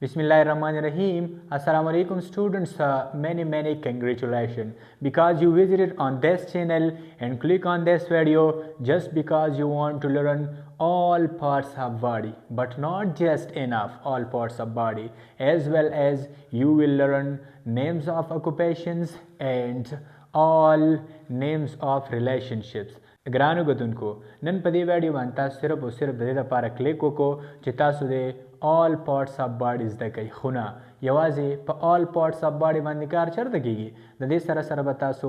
Bismillahirrahmanirrahim. Assalamu alaikum students. Many congratulations because you visited on this channel and click on this video just because you want to learn all parts of body, but not just enough all parts of body, as well as you will learn names of occupations and all names of relationships. ګرانو ګټونکو نن په دې ویډیو باندې تاسو صرف او صرف د دې لپاره کلیک وکړو چې تاسو د all parts of body زده کړئ، خو نه یوازې په all parts of body باندې کار چېرته کیږي. د دې سره سره به تاسو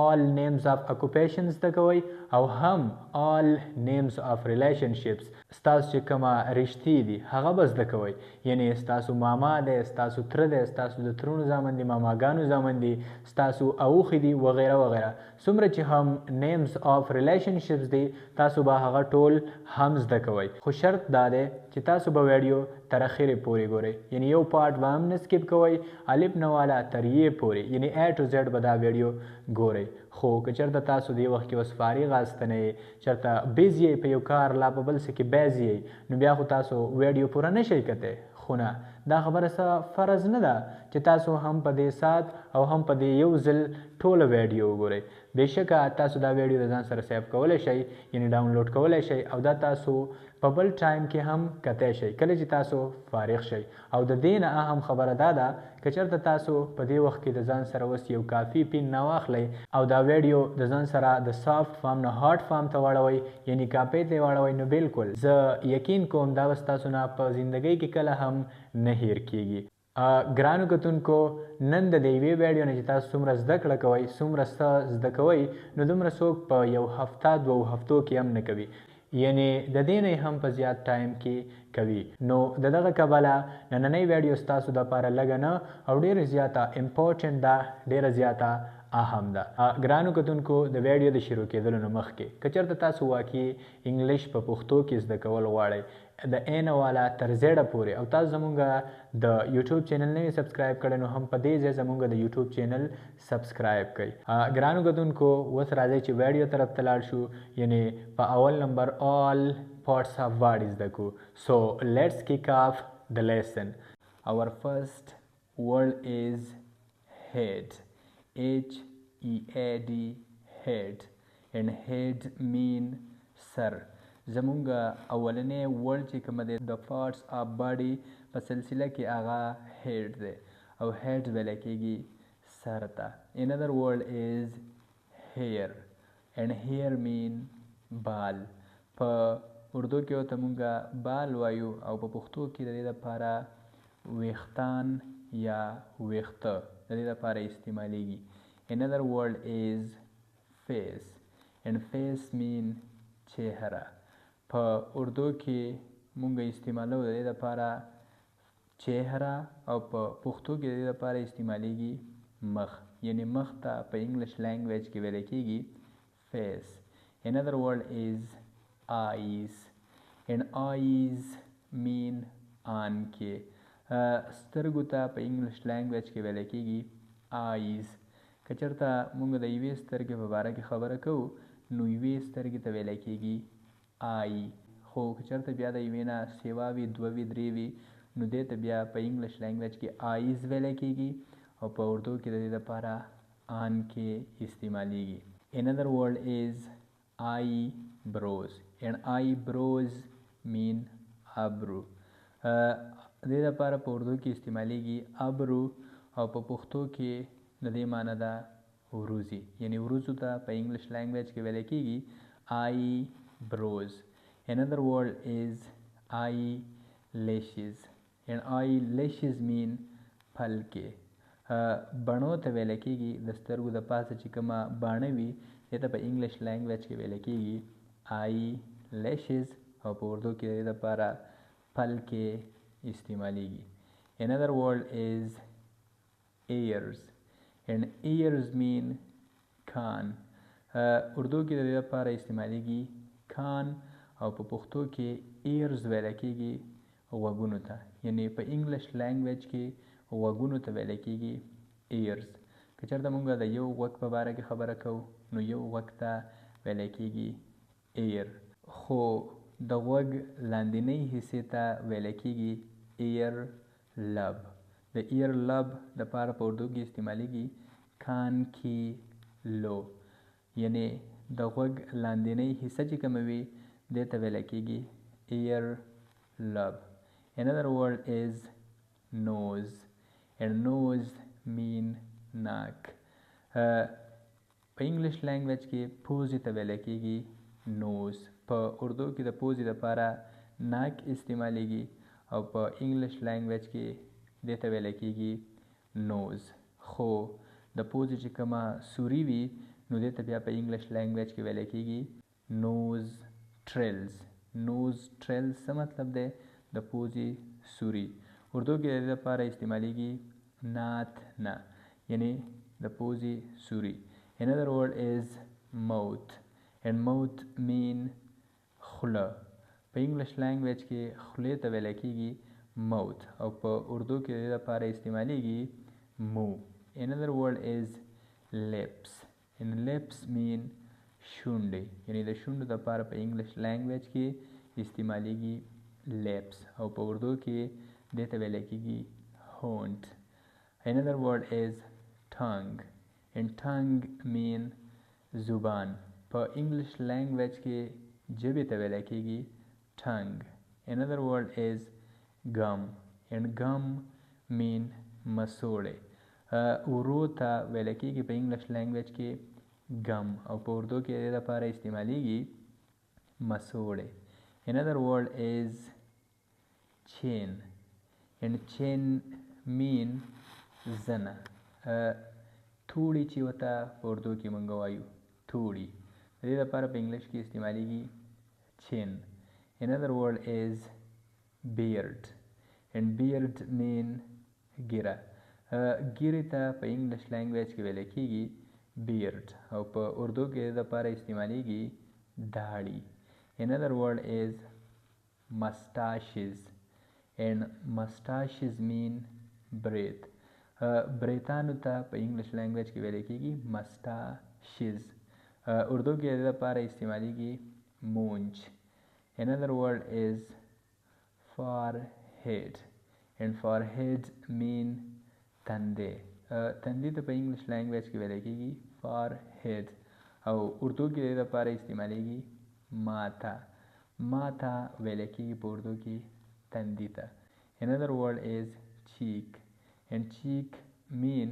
all names of occupations زده کوئ او هم all names of relationships. ستاسو چې کومه رشتې دي هغه به زده کوئ، یعنې ستاسو ماما دی، ستاسو تره دی، ستاسو د ترونو زامن دي، ماماګانو زامن دي، ستاسو اوښې دي وغیره وغیره. څومره چې هم names of relationships دي تاسو به هغه ټول هم زده کوئ، خو شرط دا دی چې تاسو به ویډیو تر اخرې پورې ګورئ، یعنی یو پارټ به هم نه سکیپ کوئ، الف نه والا تر یې پورې، یعنی A to Z به دا ویډیو ګورئ. خو که چېرته تاسو دې وخت کې اوس فارغ یاست نه یې، چېرته بیزي یئ په یو کار لا په بل څه کې بیز یئ، نو بیا خو تاسو ویډیو پوره نه شئ کتی. خو نه دا خبره څه فرض نه ده چې تاسو هم په دې سات او هم په دې یو ځل ټوله ویډیو وګورئ. بېشکه تاسو دا ویډیو د ځان سره سیو کولی شئ، یعنې ډاونلوډ کولی شئ او دا تاسو په بل ټایم کې هم کتی شئ کله چې تاسو فارغ شئ. او د دې نه اهم خبره دا ده که چېرته تاسو په دې وخت کې د ځان سره اوس یو کافي پین نه واخلئ او دا ویډیو د ځان سره د سافت فارم نه هارډ فارم ته واړوئ، یعنې کاپۍ ته یې واړوئ، نو بالکل زه یقین کوم دا به ستاسو نه په زندګۍ کې کله هم نه هیر کیږي. ګرانو کتونکو نن د دې یوې ویډیو نه چې تاسو څومره زده کړه کوئ، څومره څه زده کوئ، نو دومره څوک په یو هفته دوو هفتو کې هم نه کوي، یعنی د دې نه هم په زیات ټایم کې کوي. نو د دغه کبله نننۍ ویډیو ستاسو دپاره لږه نه او ډېره زیاته امپورټنټ ده، ډېره زیاته اهم ده. ګرانو کتونکو د ویډیو د شروع کېدلو نه مخکې که چېرته تاسو واقعي انګلش په پښتو کې زده کول غواړئ د A نه والا تر Z پورې او تاسو زمونږ د یوټیوب چینل نه یې سبسکرایب کړی، نو هم په دې ځای زمونږ د یوټیوب چینل سبسکرایب کړئ. ګرانو کتونکو اوس راځئ چې ویډیو طرف ته لاړ شو، یعنې په اول نمبر all parts of body زده کړو. So let's kick off the lesson. Our first word is head. H-E-A-D, head. And head mean سر. زمونږ اولنی ورډ چې کومه دی د پارټس آف باډي په سلسله کې هغه هیډ دی او هیډ ویلی کېږي سر ته. another word is hair and hair mean بال. په اردو کې ورته مونږ بال وایو او په پښتو کې د دې دپاره ویښتان یا ویښته د دې دپاره استعمالیږي. another word is face and face mean چهره. په اردو کې مونږ استعمالو د دې دپاره چهره او په پښتو کې د دې دپاره استعمالیږي مخ، یعنی مخ ته په انګلش لینګویج کې ویلی کېږي فیس. another word is eyes and eyes mean آنکې. سترګو ته په انګلش لینګویج کې ویلی کېږي eyes. که چېرته مونږ د یوې سترګې په باره کې خبره کوو نو یوې سترګې ته ویلی کېږي آی، خو که چېرته بیا د یوې نه سیوا وي، دوه وي، درې وي، نو دې ته بیا په انګلش لینګویج کې آیز ویلی کېږي او په اردو کې د دې دپاره آنکې استعمالیږي. another word is eyebrows and eyebrows mean ابرو. د دې دپاره په اردو کې استعمالیږي ابرو او په پښتو کې د دې معنی ده وروځې، یعنی وروځو ته په انګلش لینګویج کې ویلی کېږي eyebrows. another word is eyelashes and eyelashes mean پلکې. بڼو ته ویلی کېږي د سترګو د پاسه چې کومه باڼه وي دې ته په انګلش لینګویج کې ویلی کېږي eyelashes او په اردو کې د دې دپاره پلکې استعمالیږي. another word is ears and ears mean کان. اردو کې د دې لپاره استعمالیږي کان او په پښتو کې ایرز ویلی کېږي غوږونو ته، یعنی په انګلش لینګویج کې غوږونو ته ویلی کېږي ایرز. که چېرته مونږ د یو غوږ په باره کې خبره کوو نو یو غوږ ته ویلی کېږي ایر، خو د غوږ لاندنۍ حصې ته ویلی کېږي ایر لب. د ایر لب د پاره په اردو کې استعمالیږي کان کی لو، یعنی د غوږ لاندینۍ حصه چې کومه وي دې ته ویل کېږي ایر لب. Another word is nose, and nose mean nack. په انګلیش لینګویج کې پوزې ته ویل کېږي نوز. په اردو کې د پوزې لپاره ناک استعمالیږي او په انګلیش لینګویج کې دې ته ویل کېږي نوز. خو د پوزې چې کومه سوري وي نو دې ته بیا په انګلیش لینګویج کې ویل کېږي نوز ټریلز. نوز ټریلز څه مطلب دی؟ د پوزې سوري. اردو کې د دې لپاره استعمالیږي نات نه، یعنی د پوزې سوري. Another word is mouth, and mouth mean خوله. په انګلیش لینګویج کې خولې ته ویل کېږي mouth او په اردو کې د دې لپاره استعمالیږي مو. Another word is lips, and lips mean شونډې، یعنی د شونډو لپاره په انګلیش لینګویج کې استعمالیږي lips او په اردو کې دې ته ویل کېږي هونټ. Another word is tongue, and tongue mean زبان. په انګلیش لینګویج کې ژبې ته ویل کېږي tongue. Another word is gum, and gum mean مسوړې. ورو ته ویل کېږي په انګلیش لینګویج کې gum او په اردو کې د دې لپاره استعمالیږي مسوړې. Another word is chain, and chain mean زنه. توړي چې ورته په اردو کې موږ وایو توړي، د دې لپاره په انګلیش کې استعمالیږي chain. Another word is beard, and beard mean ګیره. ګیرې ته په انګلیش لینګویج کې ویل کېږي beard او په اردو کې د دې لپاره استعمالیږي داړي. Another word is mustaches, and mustaches mean breath. بریتانو ته په انګلیش لینګویج کې ویل کېږي mustaches. اردو کې د دې لپاره استعمالیږي مونچ. Another word is forehead, and forehead mean تندې. تندې ته په انګلیش لینګویج کې ویل کېږي forehead او اردو کې د دې لپاره استعمالیږي ماته. ماته ویل کېږي په اردو کې تندې ته. Another word is cheek, and cheek mean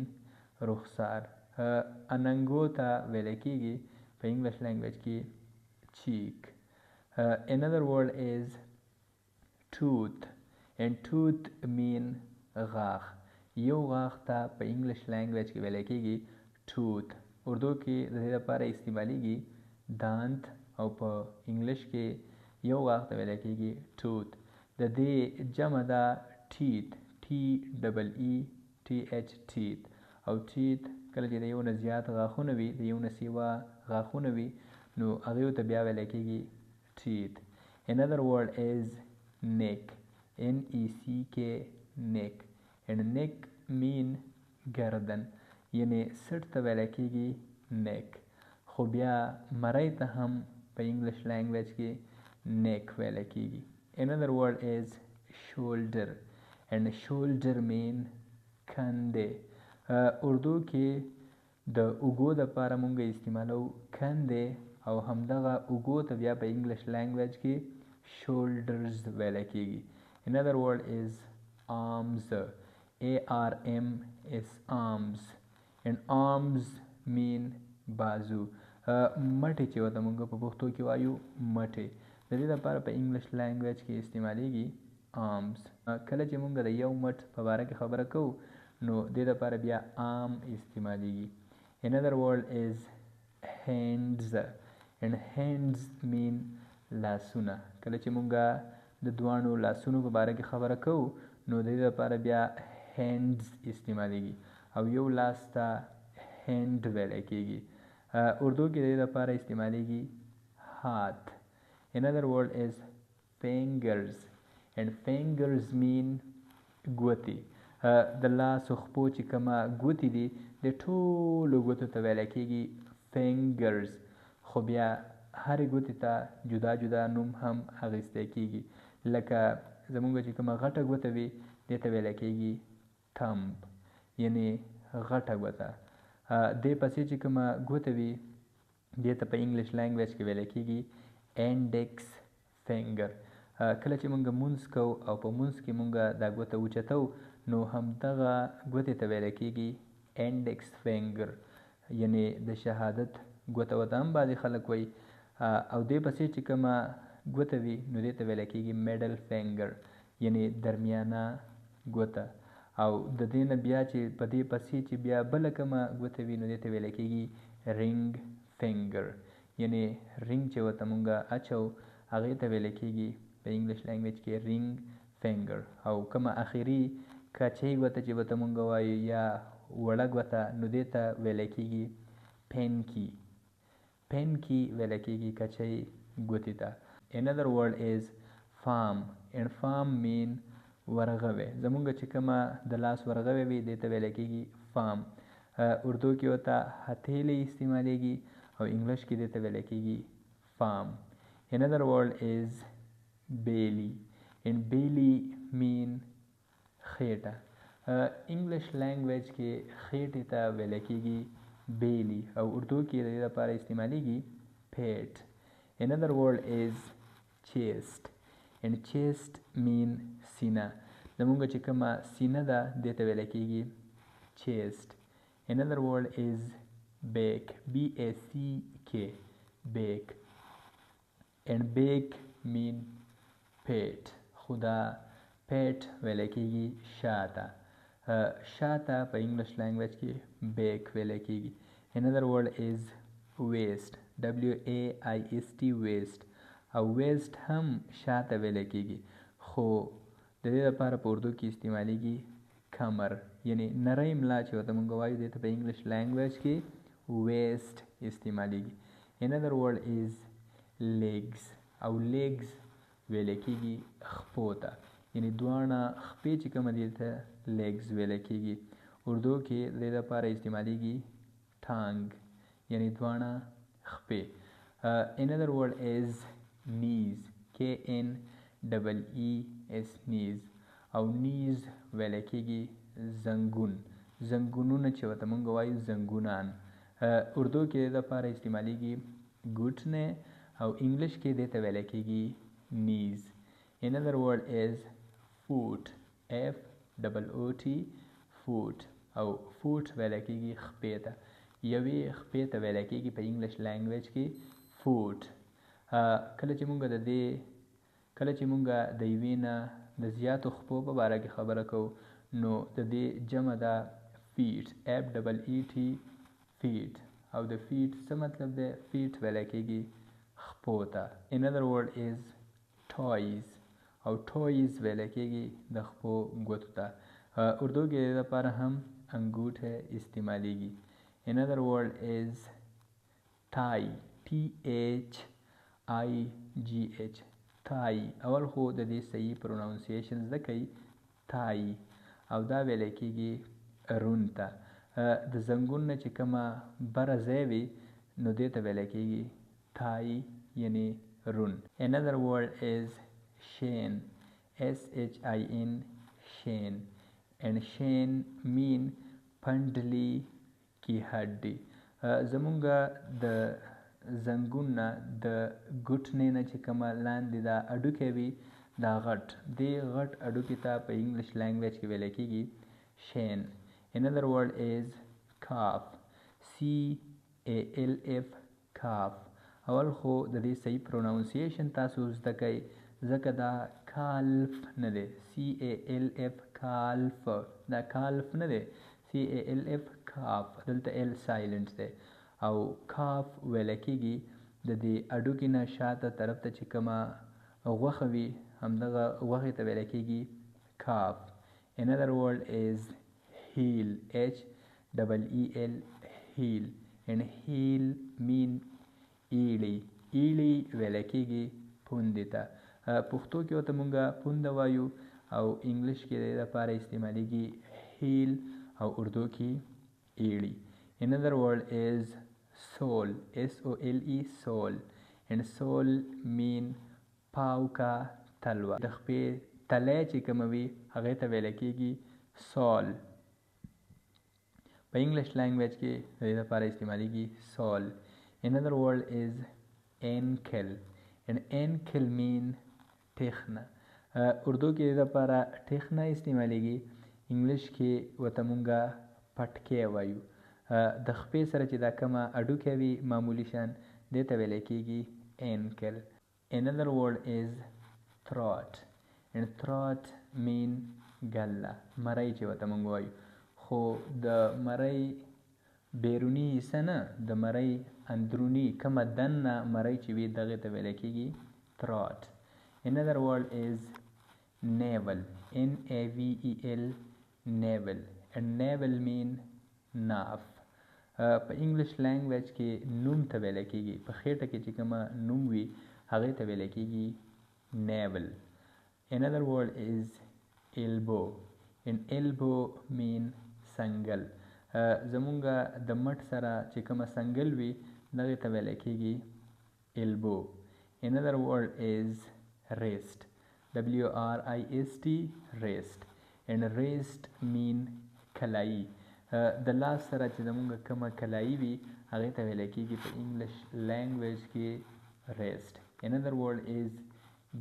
رخسار. اننګو ته ویل کېږي په انګلیش لینګویج کې cheek. Another word is tooth, and tooth mean غاښ. یو غاښ ته په انګلیش لینګویج کې ویل کېږي tooth. اردو کې د دې لپاره استعمالیږي دانت او په انګلیش کې یو غاښ ته ویل کېږي tooth. د دې جمع ده teeth, TEETH teeth. او teeth کله چې د یو نه زیات غاښونه وي، د یو نه سیوا غاښونه وي، نو هغې ته بیا ویل کېږي teeth. Another word is neck, NECK neck, and neck mean گردن، یعنی سټ ته ویل کېږي neck. خو بیا مرۍ ته هم په انګلیش لینګویج کې neck ویل کېږي. Another word is shoulder, and shoulder mean کندې. اردو کې د اوږو دپاره مونږ استعمالو کندې او همدغه اوږو ته بیا په انګلیش لینګویج کې shoulders ویل کېږي. Another word is arms, ARMS arms, and arms mean بازو. مټې چې ورته مونږ په پښتو کې وایو مټې، د دې لپاره په انګلیش لینګویج کې استعمالیږي arms. کله چې مونږ د یو مټ په باره کې خبره کوو نو دې لپاره بیا arm استعمالیږي. Another word is hands, and hands mean لاسونه. کله چې مونږ د دوانو لاسونو په باره کې خبره کوو نو د دې لپاره بیا hands استعمالیږي او یو لاس ته hand ویل کېږي. اردو کې د دې لپاره استعمالیږي هات. Another word is fingers, and fingers mean ګوتې. د لاس او خپو چې کومه ګوتې دي د ټولو ګوتو ته ویل کېږي fingers. خو بیا هرې ګوتې ته جدا جدا نوم هم اخیستی کېږي. لکه زمونږ چې کومه غټه ګوته وي دې ته ویل کېږي thumb یعنی غټه ګوته. دې پسې چې کومه ګوته وي دې ته په انګلیش لینګویج کې ویل کېږي انډیکس فینګر. کله چې مونږ مونځ کوو او په مونځ کې مونږ دا ګوته اوچتو نو همدغه ګوتې ته ویل کېږي انډیکس فینګر یعنی د شهادت ګوته ورته هم بعضې خلک وایي. او دې پسې چې کومه ګوته وي نو دې ته ویل کېږي میډل فینګر یعنی درمیانه ګوته. او د دې نه بیا چې په دې پسې چې بیا بله کومه ګوته وي نو دې ته ویل کېږي رینګ فینګر یعنی رینګ چې ورته مونږ اچو هغې ته ویل کېږي په انګلیش لینګویج کې رینګ فینګر. او کومه اخري کچۍ ګوته چې ورته مونږ وایو یا وړه ګوته نو دې ته ویل کېږي پینکي. پینکي ویل کېږي کچۍ ګوتې ته. another word is farm and farm mean ورغوی. زمونږ چې کومه د لاس ورغوی وي دې ته ویل کېږي فارم. اردو کې ورته هتهیلې استعمالیږي او انګلیش کې دې ته ویل کېږي فارم. another word is belly and belly mean خېټه. انګلیش لینګویج کې خېټې ته ویل کېږي belly او اردو کې د دې لپاره استعمالیږي پیټ. another word is chest and chest mean سینه. زمونږ چې کومه سینه ده دې ته ویل کېږي chest. another word is back back back and back mean پیټ. خو دا پیټ ویل کېږي شاته. شاته په انګلیش لینګویج کې بیک ویل کېږي. another word is waist waist waist او waist هم شاته ویل کېږي خو د دې لپاره په اردو کې استعمالیږي کمر یعنی نری ملا چې ورته مونږ وایو دې ته په انګلیش لینګویج کې waist استعمالیږي. another word is legs او legs ویل کېږي خپو ته یعنی دواړه خپې چې کومه دي ته legs ویل کېږي. اردو کې د دې لپاره استعمالیږي ټانګ یعنی دواړه خپې. another word is knees knees knees او knees ویل کېږي زنګون. زنګونونه چې ورته مونږ وایو زنګونان. اردو کې د دې لپاره استعمالیږي ګوټنې او انګلیش کې دې ته ویل کېږي knees. another word is foot foot foot او foot ویل کېږي خپې ته. یوې خپې ته ویل کېږي په انګلیش لینګویج کې foot. کله چې مونږ د یوې نه د زیاتو خپو په باره کې خبره کوو نو د دې جمع ده feet feet او د feet څه مطلب دی feet ویل کېږي خپو ته. another word is toys او toys ویل کېږي د خپو ګوتو ته. اردو کې د لپاره هم انګوټه استعمالیږي. another word is tie thigh tie. اول خو د دې صحیح پروناونسیشن زده کوي tie او دا ویل کېږي رون ته. د زنګون نه چې کومه بره ځای وي نو دې ته ویل کېږي tie یعنی رون. another word is shin shin and shin mean پنډلی کی هډي. زمونږ د زنګون نه د ګوټنې نه چې کومه لاندې دا اډوکی وي دا غټ دې غټ اډوکي ته په انګلیش لینګویج کې ویل کېږي شین. another word is calf calf calf. اول خو د دې صحیح پروناونسیشن تاسو زده کوئ ځکه دا کالف نه دی calf کالف دا کالف نه دی calf کاف دلته ال سایلنټ دی او کاف ویل کېږي د دې اډوکي نه شاته طرف ته چې کومه غوښه وي همدغه غوښې ته ویل کېږي کاف. another word is heel heel heel and heel mean ایړی ایړی ویل کېږي پوندې ته. پښتو کې ورته مونږ پونده وایو او انګلیش کې د دې لپاره استعمالیږي هیل او اردو کې ایړی. another word is sole sole and sole mean پاو کا تلوار د خپې تلی چې کومه وي هغې ته ویلی کېږي سال. په انګلش لینګویج کې د دې لپاره استعمالیږي سال. Another word is ankle and ankle mean ټیخنه. اردو کې د لپاره ټیخنه استعمالیږي. انګلش کې ورته مونږه پټکی وایو. د خپې سره چې دا کومه اډوکه وي معمولي شان دې ته ویلی کېږي ankle. Another word is throat and throat mean ګله. مرۍ چې ورته مونږ وایو خو د مرۍ بیروني حصه نه، د مرۍ اندروني کومه دننه مرۍ چې وي دغې ته ویلی کېږي throat. Another word is navel. N-A-V-E-L navel and navel mean ناف. په انګلش لینګویج کې نوم ته ویلی کېږي. په خېټه کې چې کومه نوم وي هغې ته ویلی کېږي navel. Another word is elbow and elbow mean څنګل. زمونږه د مټ سره چې کومه څنګل وي دغې ته ویلی کېږي elbow. Another word is wrist. W-R-I-S-T wrist and wrist mean کلایي. د لاس سره چې زمونږه کومه کلایي وي هغې ته ویلی کېږي په انګلش لینګویج کې wrist. Another word is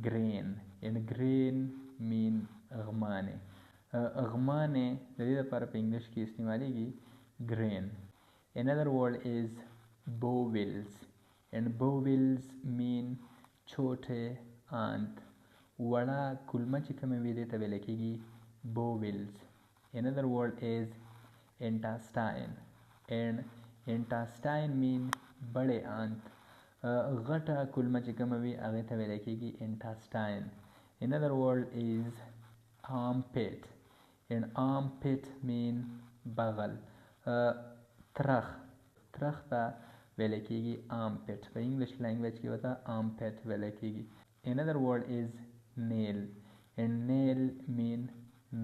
grain and grain mean غمانې. غمانې د دې لپاره په انګلش کې استعمالیږي grain. Another word is bowels and bowels mean چوټې آنت. وړه کلمه چې کومه وي دې ته ویلی کېږي bowels. Another word is intestine and intestine mean بړې آنت. غټه کلمه چې کومه وي هغې ته ویلی کېږي intestine. Another word is armpit and armpit mean بغل. ترخ ته ویلی کېږي armpit. په انګلش لینګویج کې ورته armpit ویلی کېږي. Another word is nail and nail mean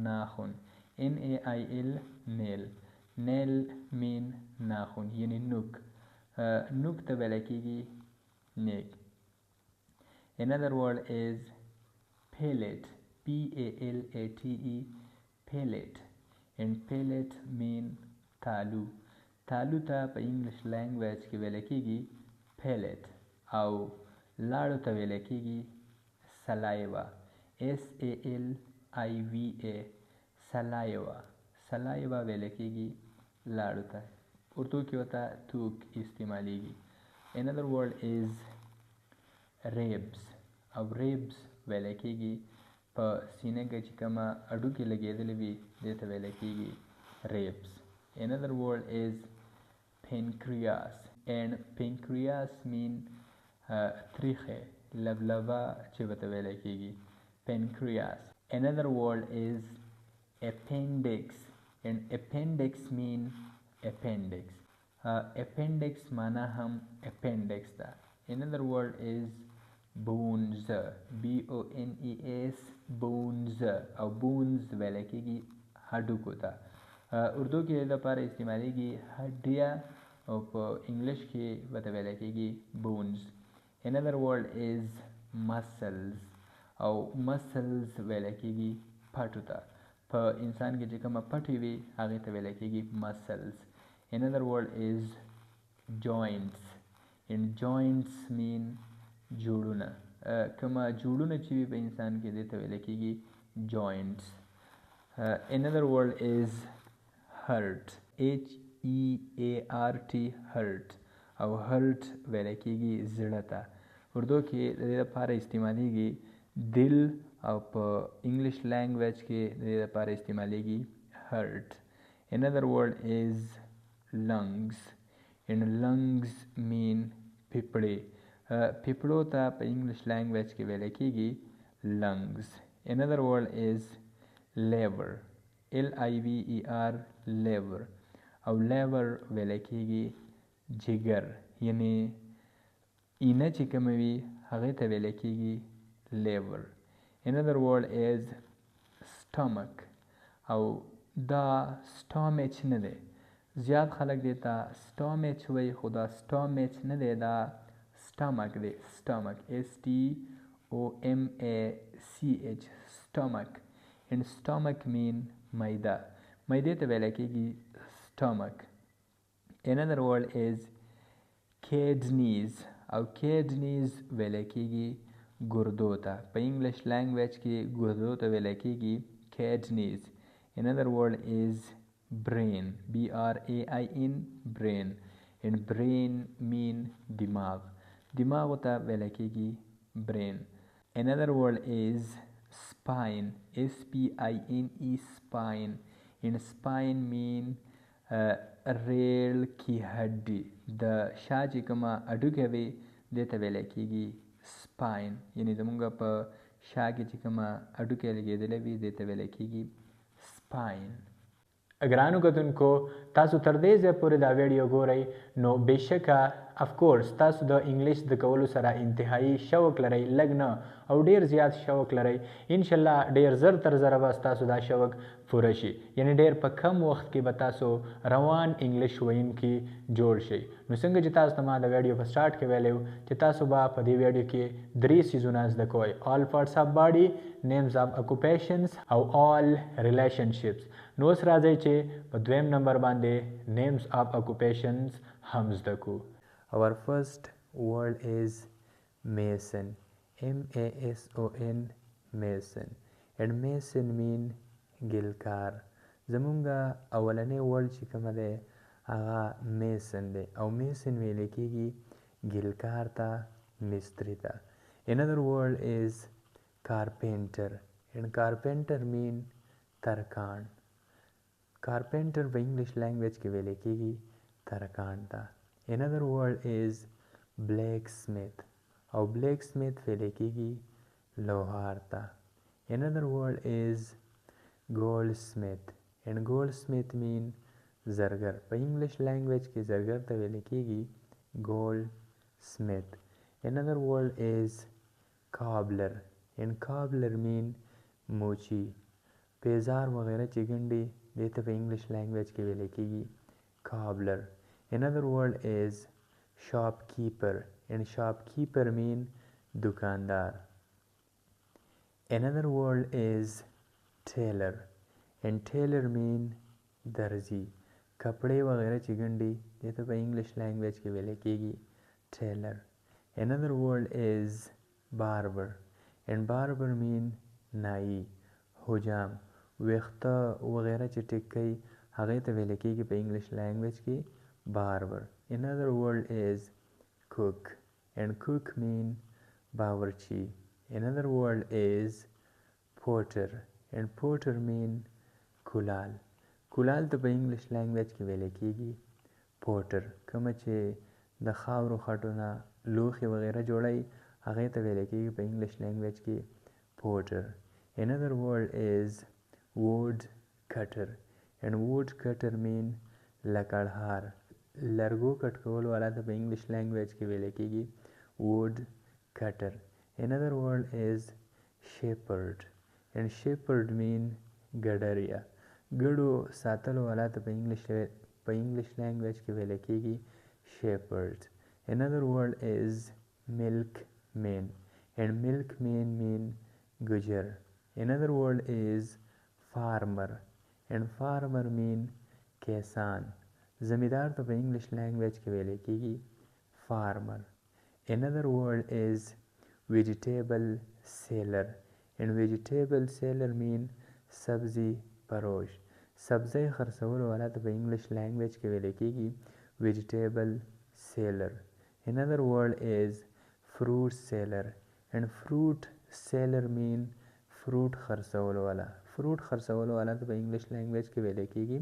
ناخن. N-A-I-L nail. nail mean ناخن یعنی نوک. نوک ته ویلی کېږي نیک. Another word is pellet. P-A-L-A-T-E pellet and pellet mean تالو. تالو ته په انګلش لینګویج کې ویلی کېږي pellet او لاړو ته ویلی کېږي saliva. S-A-L-I-V-A saliva. saliva ویلی کېږي لاړو ته. اردو کې ورته توک استعمالیږي. Another word is ribs او ribs ویلی کېږي په سینه کې چې کومه اډوکې لګېدلې وي دې ته ویلی کېږي ribs. Another word is pancreas and pancreas mean تریخې لبلبه چې ورته ویلی کېږي pancreas. Another word is appendix and appendix mean appendix. appendix معنا هم appendix ده. Another word is bones. B-O-N-E-S bones او bones ویلی کېږي هډوکو ته. اردو کې لپاره استعمالیږي هډیه او په انګلش کې ورته ویلی کېږي bones. Another word is muscles او muscles ویلی کېږي پټو ته. په انسان کې چې کومه پټې وي هغې ته ویلی کېږي muscles. Another word is joints and joints mean جوړونه. کومه جوړونه چې وي په انسان کې دې ته ویلی کېږي joints. Another word is hurt. H-E-A-R-T hurt او hurt ویلی کېږي زړه ته. اردو کې د دې لپاره استعمالیږي دل او په انګلش لینګویج کې د دې لپاره استعمالیږي hurt. Another word is lungs and lungs mean پھپړې. پھپړو ته په انګلش لینګویج کې ویلی کېږي lungs. Another word is liver. L-I-V-E-R liver او liver ویلی کېږي جگر یعنی اینه چې کومه وي هغې ته ویلی کېږي liver. Another word is stomach او دا stomach نه دی. زیات خلک دې ته stomach وایي خو دا stomach نه دی، دا stomach دی. stomach S-T-O-M-A-C-H stomach. And stomach mean maida. Maide te vela kegi stomach. Another word is kidneys. Or kidneys vela kegi gurdota. Pa English language ki gurdota vela kegi kidneys. Another word is brain. B-R-A-I-N, brain. And brain mean dimag. Dimag hota vela kegi brain. Another word is spine. S-P-I-N-E, spine. And spine mean ریل کی ہڈی. د شا چې کومه اډوکې وي دې ته ویلی کېږي سپاین. یعنې زمونږ په شا کې چې کومه اډوکې لګېدلی وي دې ته ویلی کېږي سپاین. ګرانو کتونکو تاسو تر دې ځای پورې دا ویډیو ګورئ نو بېشکه افکورس تاسو د انګلیش د کولو سره انتهایی شوق لرئ، لږ نه او ډیر زیات شوق لرئ. انشاءالله ډیر زر تر زره به ستاسو دا شوق پوره شي، یعنې ډیر په کم وخت کې به تاسو روان انګلیش ویونکي جوړ شئ. نو څنګه چې تاسو ته ما د ویډیو په سټارټ کې ویلی و چې تاسو به په دې ویډیو کې 3 څیزونه زده کوئ: all parts of body, names of occupations او all relationships. نو اوس راځئ چې په 2م نمبر باندې names of occupations هم زده کړو. Our first word is mason. M-A-S-O-N, mason. And mason mean ګلکار. زمونږه اولنی ورډ چې کومه دی هغه میسن دی او میسن ویلی کېږي ګلکار ته، مستري ته. Another word is carpenter. And carpenter mean ترکاڼ. carpenter په انګلیش لینګویج کې ویلی کېږي ترکاڼ ته. Another word is blacksmith. او blacksmith ویلی کېږي لوهار ته. Another word is goldsmith. And goldsmith mean زرګر. په انګلیش لینګویج کې زرګر ته ویلی کېږي goldsmith. Another word is cobbler. And cobbler mean موچی. پیزار وغیرہ چې ګنډي دې ته په انګلیش لینګویج کې ویلی کېږي cobbler. Another word is shopkeeper. And shopkeeper mean دکاندار. Another word is tailor. And tailor mean درزی. کپڑے وغیرہ چې ګنډي دې ته په انګلیش لینګویج کې ویلی کېږي tailor. Another word is barber. And barber mean نایی. حجام ویښته وغیرہ چې ټیک کوي هغې ته ویلی کېږي په انګلیش لینګویج کې barber. Another word is cook. And cook mean باورچی. Another word is potter. And potter mean کولال. کولال ته په انګلیش لینګویج کې ویلی کېږي potter. کومه چې د خاورو خټو نه لوښي وغیرہ جوړوي هغې ته ویلی کېږي په انګلیش لینګویج کې potter. Another word is wood cutter. And wood cutter mean لکړهار. لرګو کټ کولو والا ته په انګلیش لینګویج کې ویلی کېږي wood cutter. Another word is shepherd. And shepherd mean ګډریا. ګډو ساتلو والا ته په انګلیش لینګویج کې ویلی کېږي shepherd. Another word is milkman. And milkman mean ګجر. Another word is farmer. And farmer mean کسان. زمیدار ته په انګلیش لینګویج کې ویلی کېږي farmer. Another word is vegetable seller. And vegetable seller mean سبزی فروش. سبزی خرڅولو والا ته په انګلیش لینګویج کې ویلی کېږي vegetable seller. Another word is fruit seller. And fruit seller mean fruit خرڅولو والا. fruit خرڅولو والا ته په انګلیش لینګویج کې ویلی کېږي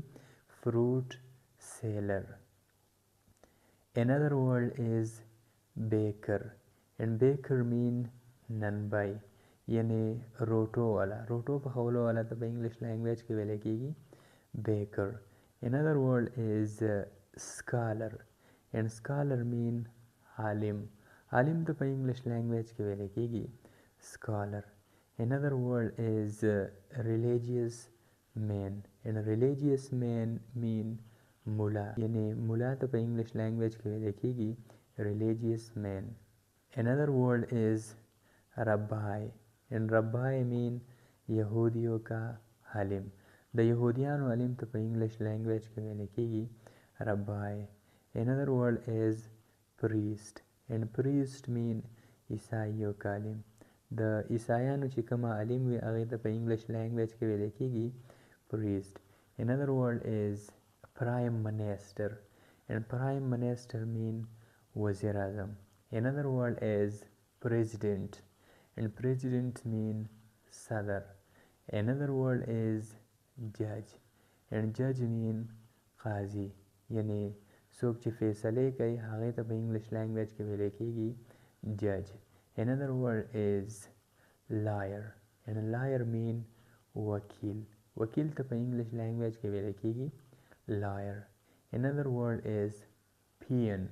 fruit seller. Another word is baker. And baker mean ننبای. یعنی روټو والا. روټو پخولو والا ته په انګلیش لینګویج کې ویلی کېږي baker. Another word is scholar. And scholar mean عالم. عالم ته په انګلیش لینګویج کې ویلی کېږي scholar. Another word is religious man. And religious man mean مولا. یعنی مولا ته په انګلیش لینګویج کې ویلی کېږي religious man. Another word is rabbi. And rabbi mean یهودیو کا حلیم. د یهودیانو حلیم ته په انګلیش لینګویج کې ویل کېږي ربای. Another word is priest and priest mean عیسایو کا حلیم. د عیسایانو چې کومه حلیم وي هغې ته په انګلیش لینګویج کې ویل کېږي priest. Another word is prime minister and prime minister mean وزیر اعظم. Another word is president and president mean صدر. Another word is judge and judge mean قاضي یعنی څوک چې فیصلې کوي هغې ته په انګلیش لینګویج کې ویل کېږي judge. Another word is liar and liar mean وکیل. وکیل ته په انګلیش لینګویج کې ویل کېږي liar. Another word is peon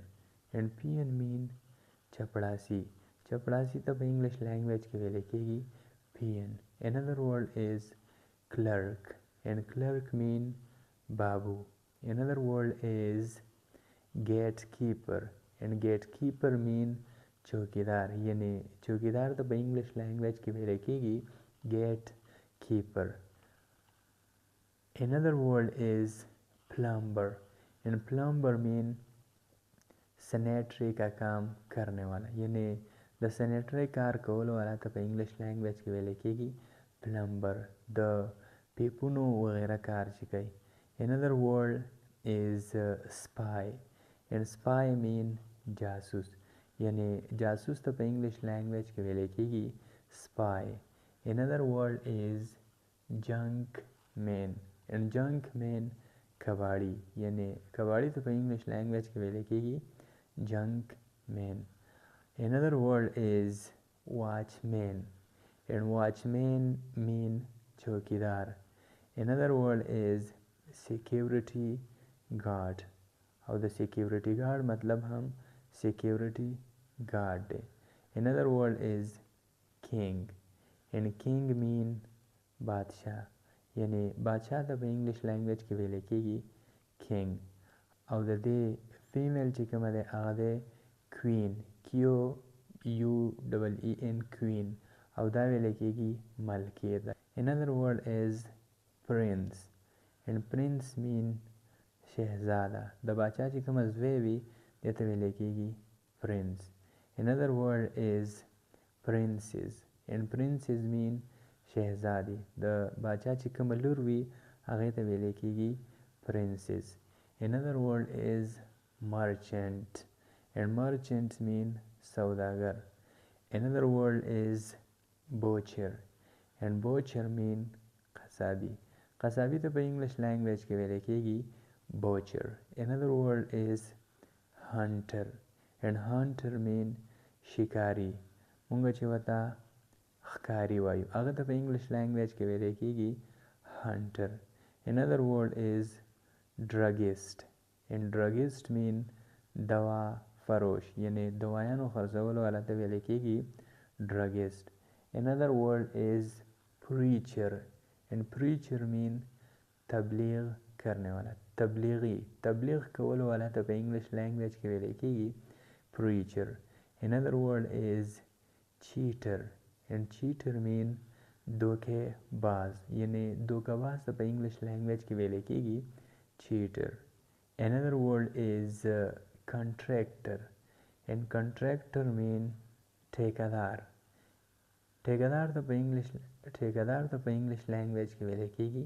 and peon mean چپړاسي. چپړاسي ته په انګلیش لینګویج کې ویل کېږي peon. Another word is clerk and clerk mean بابو. Another word is gatekeeper and gatekeeper mean چوکیدار یعنی چوکیدار ته په انګلیش لینګویج کې ویل کېږي gatekeeper. Another word is plumber and plumber mean سینیټری کا کام کرنے والا یعنی د سینیټری کار کولو والا ته په انګلیش لینګویج کې ویل کېږي پلمبر د پیپونو وغیره کار چې کوي. Another word is spy and spy mean جاسوس یعنی جاسوس ته په انګلیش لینګویج کې ویل کېږي spy. Another word is junk man and junk man کباړي یعنی کباړي ته په انګلیش لینګویج کې ویل کېږي junk man. Another word is watchman and watchman mean چوکیدار. Another word is security guard او د security guard مطلب هم security guard دی. Another word is king and king mean بادشاہ یعنی بادشاہ ته په انګلیش لینګویج کې ویل کېږي king. او د دې فیمیل چې کومه دی هغه دی کوین QUEEN کوین او دا ویل کېږي ملکې ده. Another word is prince and prince mean شهزاده. د باچا چې کومه زوی وي دې ته ویل کېږي prince. Another word is princess and princess mean شهزادي. د باچا چې کومه لور وي هغې ته ویل کېږي princess. Another word is merchant and merchant mean سوداګر. Another word is butcher and butcher mean قصابي. قصابي ته په انګلیش لینګویج کې ویل کېږي butcher. Another word is hunter and hunter mean شکاري. مونږ چې ورته ښکاري وایو هغه ته په انګلیش لینګویج کې ویل کېږي hunter. Another word is druggist and druggist mean دوا فروش یعنی دوایانو خرڅولو والا ته ویل کېږي druggist. Another word is preacher and preacher mean تبلیغ کرنے والا تبلیغی. تبلیغ کولو والا ته په انګلیش لینګویج کې ویل کېږي preacher. Another word is cheater and cheater mean دوکې باز یعنی دوکه باز ته په انګلیش لینګویج کې ویل کېږي cheater. Another word is contractor and contractor mean ټیکهدار. ټیکهدار ته په انګلیش لینګویج کې ویل کېږي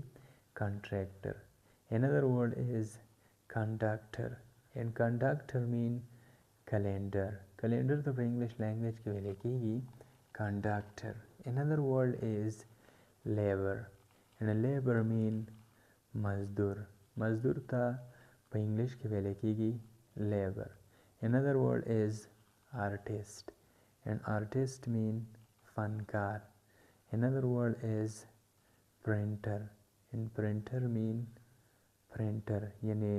contractor. Another word is conductor and conductor mean calendar. calendar ته په انګلیش لینګویج کې ویل کېږي conductor. Another word is labor and labor mean مزدور. مزدور ته په انګلیش کې ویل کېږي labor. Another word is artist and artist mean فنکار. Another word is printer and printer mean printer یعنی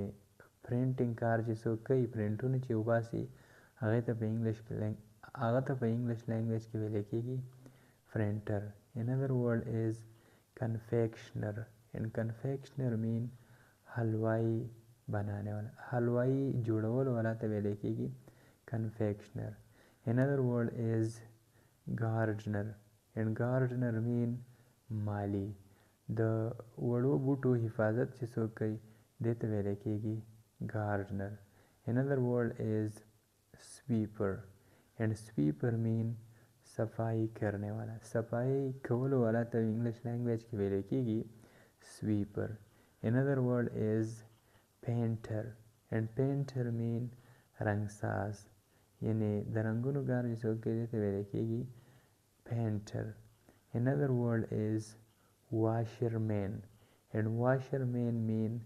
پرنټینګ کار چې څوک کوي پرنټونه چې وباسي هغه ته په انګلیش لینګویج کې ویل کېږي printer. Another word is confectioner and confectioner mean حلوائی بنانے والا حلوائی جوړولو والا ته ویل کېږي confectioner. Another word is gardener and gardener mean مالی. د وړو بوټو حفاظت چې څوک کوي دې ته ویل کېږي gardener. Another word is sweeper and sweeper mean صفائی کرنے والا. صفائی کولو والا ته انګلش لینګویج کې ویل کېږي sweeper. Another word is painter and painter mean رنګساز یعنی د رنګونو کار چې څوک کوي دې ته ویل کېږي painter. Another word is washerman and washerman mean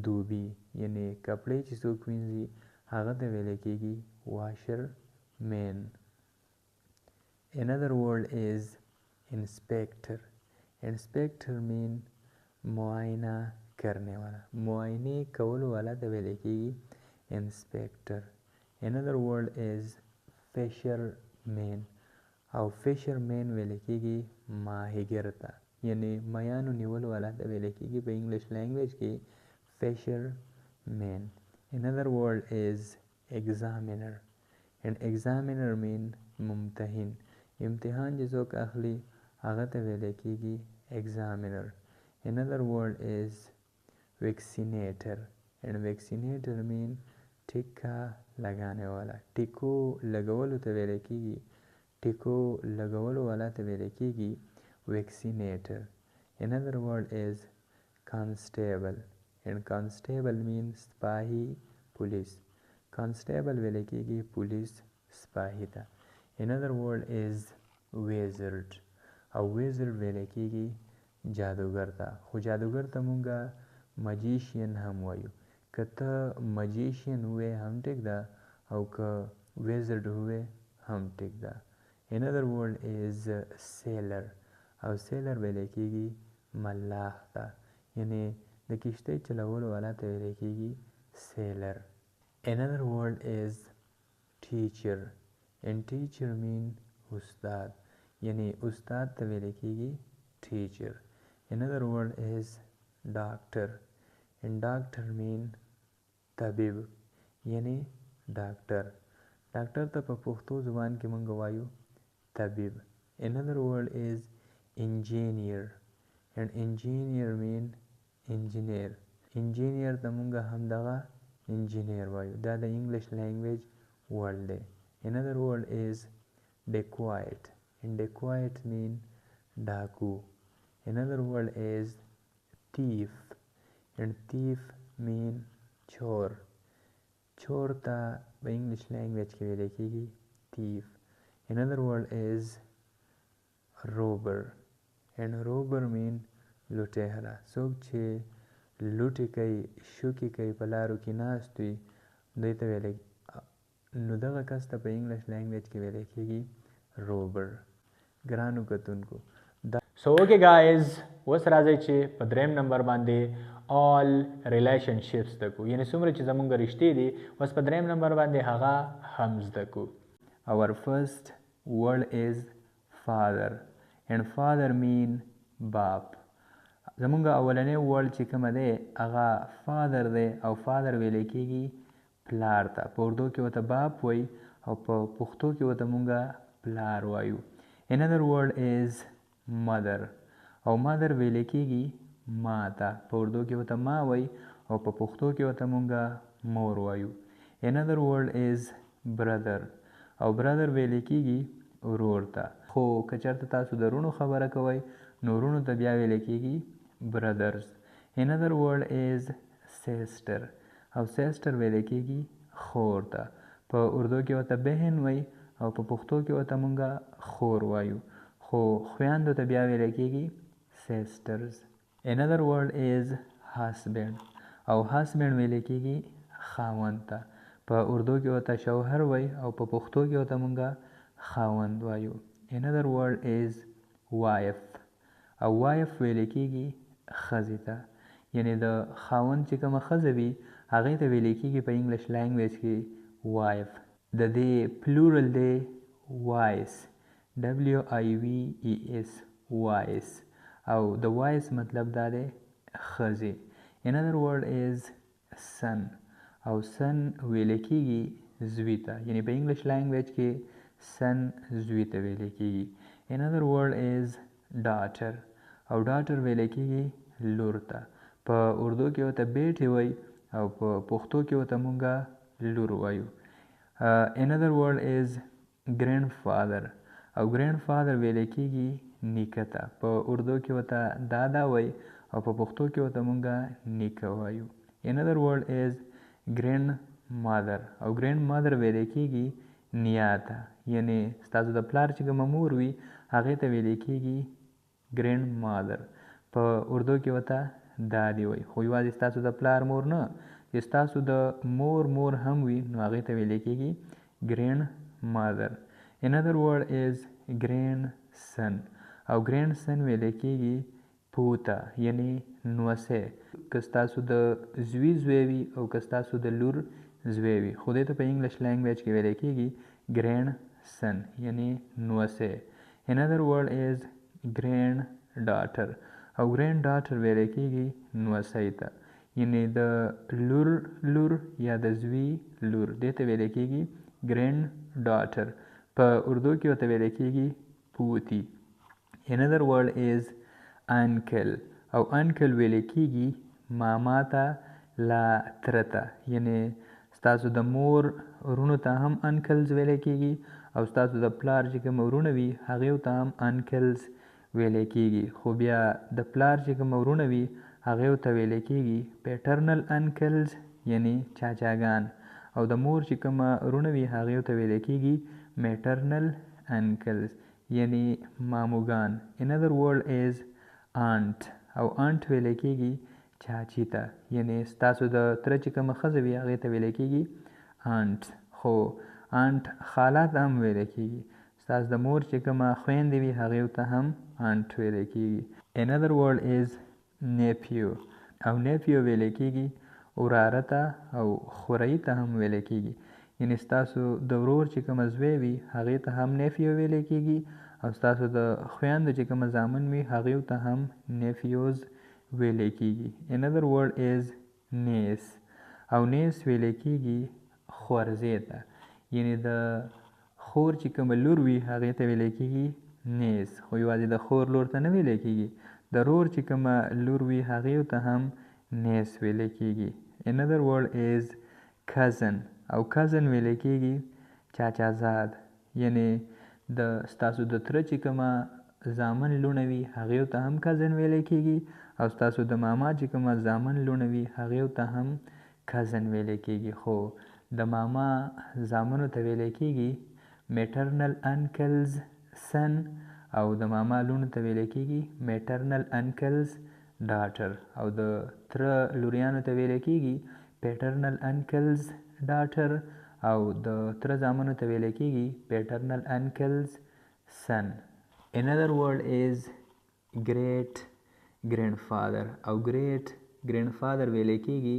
دوبي یعنی کپړې چې څوک وینځي هغه ته ویل کېږي washerman. Another word is inspector. Inspector mean معاینه کرنے والا. معاینه کولو والا ته ویل کېږي inspector. Another word is fisherman او fisherman ویل کېږي ماهیګر ته یعنی میانو نیولو والا ته ویل کېږي په انګلش لینګویج کې fisherman. Another word is examiner and examiner mean ممتحن. امتحان چې څوک اخلي هغه ته ویل کېږي examiner. Another word is vaccinator and vaccinator mean ټیکا لګانے والا. ټیکو لګولو ته ویل کېږي ټیکو لګولو والا ته ویل کېږي vaccinator. Another word is constable and constable means سپاهی پولیس. constable ویل کېږي پولیس سپاهی ته. Another word is wizard او wizard ویل کېږي جادوګر ته خو جادوګر ته مونږه magician هم وایو. که ته magician وې هم ټیک ده او که wizard وې هم ټیک ده. Another word is sailor او sailor ویل کېږي ملاح ته یعنی د کشتۍ چلولو والا ته ویل کېږي sailor. Another word is teacher and teacher mean استاد یعنی استاد ته ویل کېږي teacher. Another word is doctor and doctor mean طبیب یعنی ډاکټر. ډاکټر ته په پښتو زبان کې مونږ وایو طبیب. Another word is engineer and engineer mean engineer. engineer ته مونږ همدغه engineer وایو دا د انګلش لینګویج ورډ دی. Another word is dacoit and dacoit mean ډاکو. Another word is thief and thief mean چور. چور ته په انګلش لینګویج کې ویل کېږي thief. Another word is robber and robber mean لوټهره. څوک چې لوټې کوي شوکې کوي په لارو کې ناست وي دوی ته ویل نو دغه کس ته په انګلش لینګویج کې ویل کېږي robber. ګرانو کتونکو So okay guys اوس راځئ چې په دریم نمبر باندې all relationships زده کړو یعنی څومره چې زمونږ رشتې دي اوس په دریم نمبر باندې هغه هم زده کړو. Our first word is father and father mean باپ. زمونږ اولنی word چې کومه دی هغه father دی او father ویل کېږي پلار ته. په اردو کې ورته باپ وایي او په پښتو کې ورته مونږ پلار وایو. Another word is mother او mother ویل کېږي ما ته. په اردو کې ورته ما وایي او په پښتو کې ورته مونږ مور وایو. Another word is brother او brother ویل کېږي ورور ته. خو که چېرته تاسو د وروڼو خبره کوئ نو وروڼو ته بیا ویل کېږي brothers. Another word is sister او sister ویل کېږي خور ته. په اردو کې ورته بهن وایي او په پښتو کې ورته مونږ خور وایو خو خویندو ته بیا ویل کېږي sisters. Another word is husband او husband ویل کېږي خاوند ته. په اردو کې ورته شوهر وایي او په پښتو کې ورته مونږ خاوند وایو. Another word is wife او wife ویل کېږي ښځې ته یعنی د خاوند چې کومه ښځه وي هغې ته ویل کېږي په انګلش لینګویج کې wife. د دې پلورل دی wives WIVES wives او د wives مطلب دا دی ښځې. Another word is son او son ویل کېږي زوی ته یعنی په انګلش لینګویج کې son زوی ته ویل کېږي. Another word is daughter او ډاټر ویل کېږي لور ته. په اردو کې ورته بیټې وایي او په پښتو کې ورته مونږه لور وایو. another word is grandfather او grandfather ویل کېږي نیکه ته. په اردو کې ورته دادا وایي او په پښتو کې ورته مونږه نیکه وایو. another word is grandmother او grandmother ویل کېږي نیا ته. یعنی ستاسو د پلار چې کومه مور وي هغې ته ویل کېږي grandmother. په اردو کې ورته دادی وایي، خو یوازې ستاسو د پلار مور نه، چې ستاسو د مور هم وي نو هغې ته ویل کېږي grandmother. another word is grandson او grandson ویل کېږي پوته یعنی نوسی. که ستاسو د زوی زوی وي او که ستاسو د لور زوی وي، خو دې ته په انګلش لینګویج کې ویل کېږي grandson یعنی نوسی. another word is granddaughter او granddaughter ویل کېږي نوسی ته. یعنی د لور یا د زوی لور، دې ته ویل کېږي granddaughter. په اردو کې ورته ویل کېږي پوتی. another word is uncle او uncle ویل کېږي ماما ته لا تره ته. یعنی ستاسو د مور ورونو ته هم uncles ویل کېږي او ستاسو د پلار چې کوم ورونه وي هغې ته هم uncles ویل کېږي. خو بیا د پلار چې کوم ورونه وي هغې ته ویل کېږي paternal uncles یعنی چاچاګان، او د مور چې کوم ورونه وي هغې ته ویل کېږي maternal uncles یعنی ماموګان. another word is aunt او aunt ویل کېږي چاچی ته. یعنی ستاسو د تره چې کومه ښځه وي هغې ته ویل کېږي aunt، خو aunt خاله ته هم ویل کېږي. ستاسو د مور چې کومه خویندې وي هغې ته هم aunt ویل کېږي. another word is nephew او nephew ویل کېږي وراره ته او خورئي ته هم ویل کېږي. یعنی ستاسو د ورور چې کومه زوی وي هغې ته هم nephew ویل کېږي او ستاسو د خویندو چې کومه زامن وي هغې ته هم nephews ویل کېږي. another word is niece او niece ویل کېږي خورزې ته. یعنی د خور چې کومه لور وي هغې ته ویل کېږي niece، خو یوازې د خور لور ته نه ویل کېږي، د رور چې کومه لور وي هغې ته هم niece ویل کېږي. another word is cousin او cousin ویل کېږي چاچازاد. یعنی د ستاسو د تره چې کومه زامن لوڼه وي هغې ته هم cousin ویل کېږي او ستاسو د ماما چې کومه زامن لوڼه وي هغې ته هم cousin ویل کېږي. خو د ماما زامنو ته ویل کېږي maternal uncle's son او د ماما لوڼو ته ویل کېږي maternal uncle's daughter او د تره لوریانو ته ویل کېږي paternal uncle's daughter او د تره زامنو ته ویل کېږي paternal uncle's son. another word is great grandfather او great grandfather ویل کېږي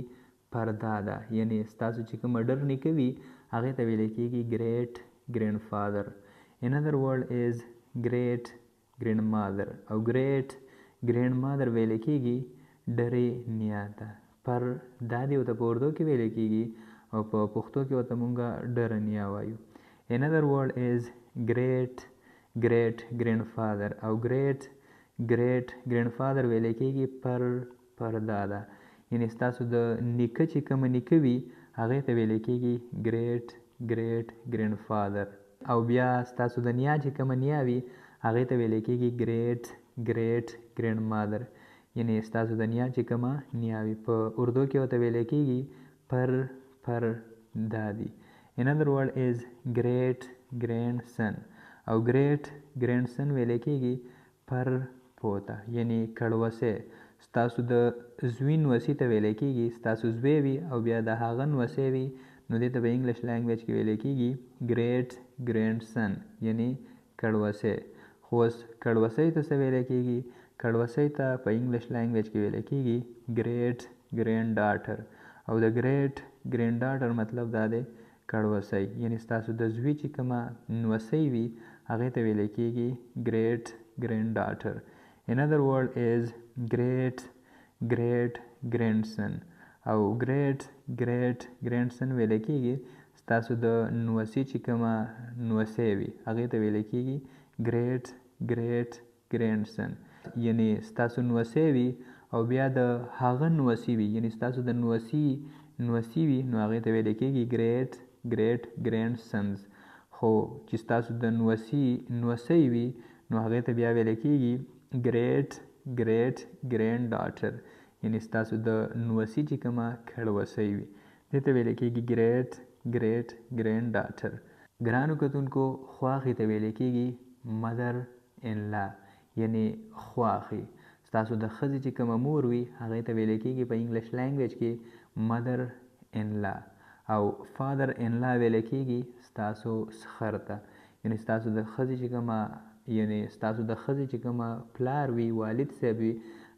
پردادا. یعنی ستاسو چې کوم ډر نیکه وي هغې ته ویل کېږي great grandfather. another word is great grandmother او great grandmother ویل کېږي ډرې نیا ته. پر دادی ورته په اردو کې ویل کېږي او په پښتو کې ورته مونږه ډره نیا وایو. another word is great great grandfather او great great grandfather ویل کېږي پر دادا. یعنی ستاسو د نیکه چې کومه نیکه وي هغې ته ویل کېږي great great grandfather او بیا ستاسو د نیا چې کومه نیا وي هغې ته ویل کېږي great great grandmother. یعنی ستاسو د نیا چې کومه نیا وي په اردو کې ورته ویل کېږي پر دادی. another word is great grandson او great grandson ویل کېږي پر پوته یعنی کړوسی. ستاسو د زوی نوسي ته ویل کېږي، ستاسو زوی وي او بیا د هغه نوسی وي نو دې ته په انګلش لینګویج کې ویل کېږي great grandson یعنی کړوسی. خو اوس کړوسی ته څه ویل کېږي؟ کړوسی ته په انګلش لینګویج کې ویل کېږي great granddaughter او د great granddaughter مطلب دا دی کړوسی. یعنی ستاسو د زوی چې کومه نوسی وي هغې ته ویل کېږي great granddaughter. another word is great great grandson او great great grandson ویل کېږي ستاسو د نوسي چې کومه نوسی وي هغې ته ویل کېږي great great grandson. یعنی ستاسو نوسی وي او بیا د هغه نوسی وي یعنی ستاسو د نوسی وي نو هغې ته ویلی کېږي ګریټ ګرینډ سنز. خو چې ستاسو د نوسی وي نو هغې ته بیا ویلی کېږي ګریټ ګرینډ ډاټر یعنی ستاسو د نوسی چې کومه کړوسی وي دې ته ویلی کېږي ګریټ ګرینډ ډاټر. ګرانو کتونکو خواښې ته ویلی کېږي مدر ان لا یعنی خواښې. ستاسو د ښځې چې کومه مور وي هغې ته ویلی کېږي په انګلش لینګویج کې مدر ان لا او فادر ان لا ویلی کېږي ستاسو سخر ته یعنی ستاسو د ښځې چې کومه پلار وي والد صاحب وي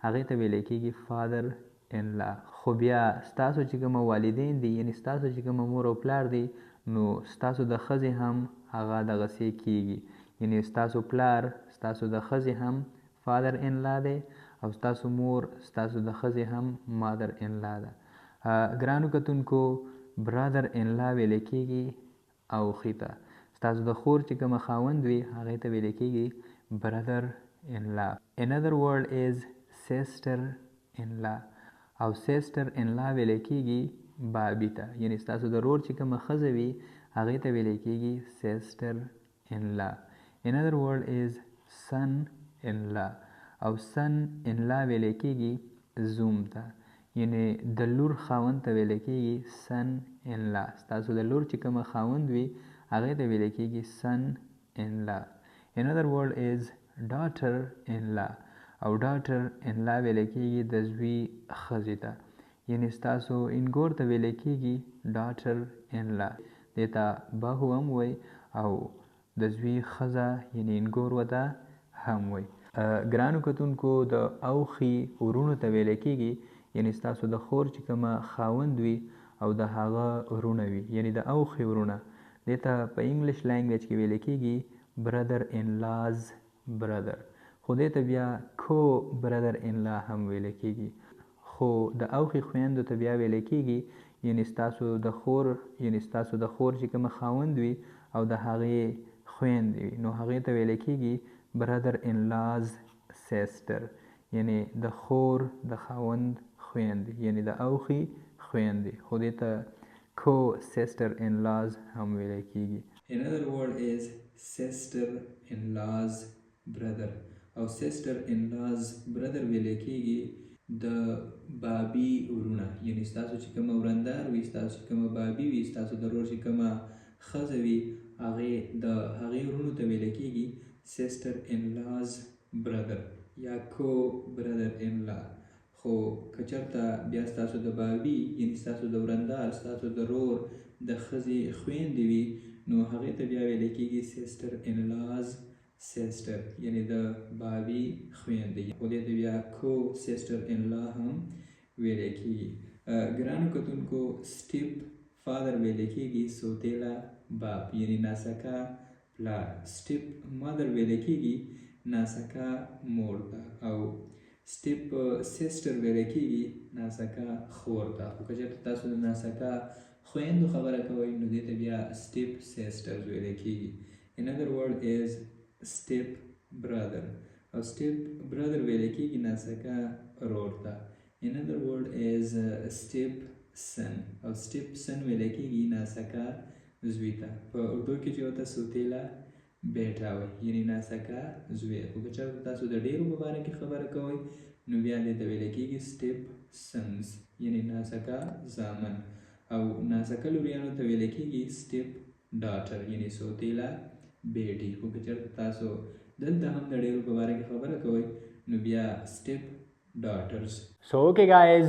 هغې ته ویلی کېږي فادر ان لا. خو بیا ستاسو چې کومه والدین دي یعنی ستاسو چې کومه مور او پلار دي نو ستاسو د ښځې هم هغه دغسې کېږي یعنی ستاسو پلار ستاسو د ښځې هم فادر ان لا دی او ستاسو مور ستاسو د ښځې هم مادر ان لا ده. ګرانو کتونکو برادر ان لا ویلی کېږي اوښي ته. ستاسو د خور چې کومه خاوند وي هغې ته ویلی کېږي برادر ان لا. another word is sister in law او sister in law ویلی کېږي بابي ته یعنی ستاسو د رور چې کومه ښځه وي هغې ته ویلی کېږي sister in law. another word is son in law او son in law ویلی کېږي زوم ته یعنی د لور خاوند ته ویلی کېږي son in law. ستاسو د لور چې کومه خاوند وي هغې ته ویلی کېږي son in law. another word is daughter in law او daughter in law ویلی کېږي د زوی ښځې ته یعنی ستاسو انګور ته ویلی کېږي daughter in law. دې ته بهو هم وایي او د زوی ښځه یعنی انګور ورته هم وایي. ګرانو کتونکو د اوښي ورونو ته ویلی کېږي یعنی ستاسو د خور چې کومه خاوند وي او د هغه ورونه وي یعنی د اوښي ورونه دې ته په انګلش لینګویج کې ویلی کېږي brother in laws brother. خو دې ته بیا کو brother in law هم ویلی کېږي. خو د اوښي خویندو ته بیا ویلی کېږي یعنی ستاسو د خور چې کومه خاوند وي او د هغې خویندې وي نو هغې ته ویلی کېږي brother in laws sister یعنی د خور د خاوند خویندې یعنی د اوښي خویندې. خو دې ته کو sister in laws هم ویلی کېږي. another word is sister in laws brother او sister in laws brother ویلی کېږي د بابي ورونه یعنی ستاسو چې کومه ورندار وي ستاسو چې کومه بابي وي ستاسو د رور چې کومه ښځه وي هغې ورونو ته ویلی کېږي sister in laws brother یا کو brother in law. خو که چېرته بیا ستاسو د بابي یعنی ستاسو د ورندار ستاسو د رور د ښځې خویندې وي نو هغې ته بیا ویلی کېږي sister in laws sister یعنی د بابي خویندې. خو دې ته بیا کو sister in law هم ویلی کېږي. ګرانو کتونکو step father ویلی کېږي سوتیله باپ یعنی ناسکه پلار. step mother ویلی کېږي ناسکه مور ته او step sister ویلی کېږي ناسکه خور ته. خو که چېرته تاسو د ناسکه خویندو خبره کوئ نو دې ته بیا step sisters ویلی کېږي. another word is step brother او step brother ویلی کېږي ناسکه رور ته. another word is step son او step son ویلی کېږي ناسکه زوی ته. په اردو کې چې ورته سوتیله بیټا وایي یعنی ناسکه زوی. خو که چېرته تاسو د ډېرو په باره کې خبره کوئ نو بیا دې ته ویلی کېږي step sons یعنی ناسکه زامن او ناسکه لوریانو ته ویلی کېږي step daughter یعنی سوتیله بیټي. خو که چېرته تاسو دلته هم د ډېرو په باره کې خبره کوئ نو بیا step daughters. So okay guys,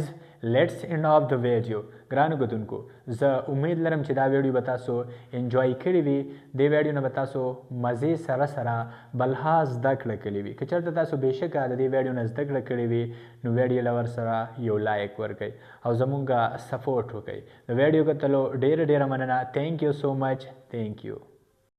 let's end off the video. ګرانو کتونکو زه امید لرم چې دا ویډیو به تاسو انجوای کړی وي. دې ویډیو نه به تاسو مزې سره بلها زده کړه کړې وي. که چېرته تاسو بېشکه د دې ویډیو نه زده کړه کړې وي نو ویډیو له ورسره یو لایک ورکړئ او زمونږ سپورټ وکړئ. د ویډیو کتلو ډېره مننه. thank you so much. thank you.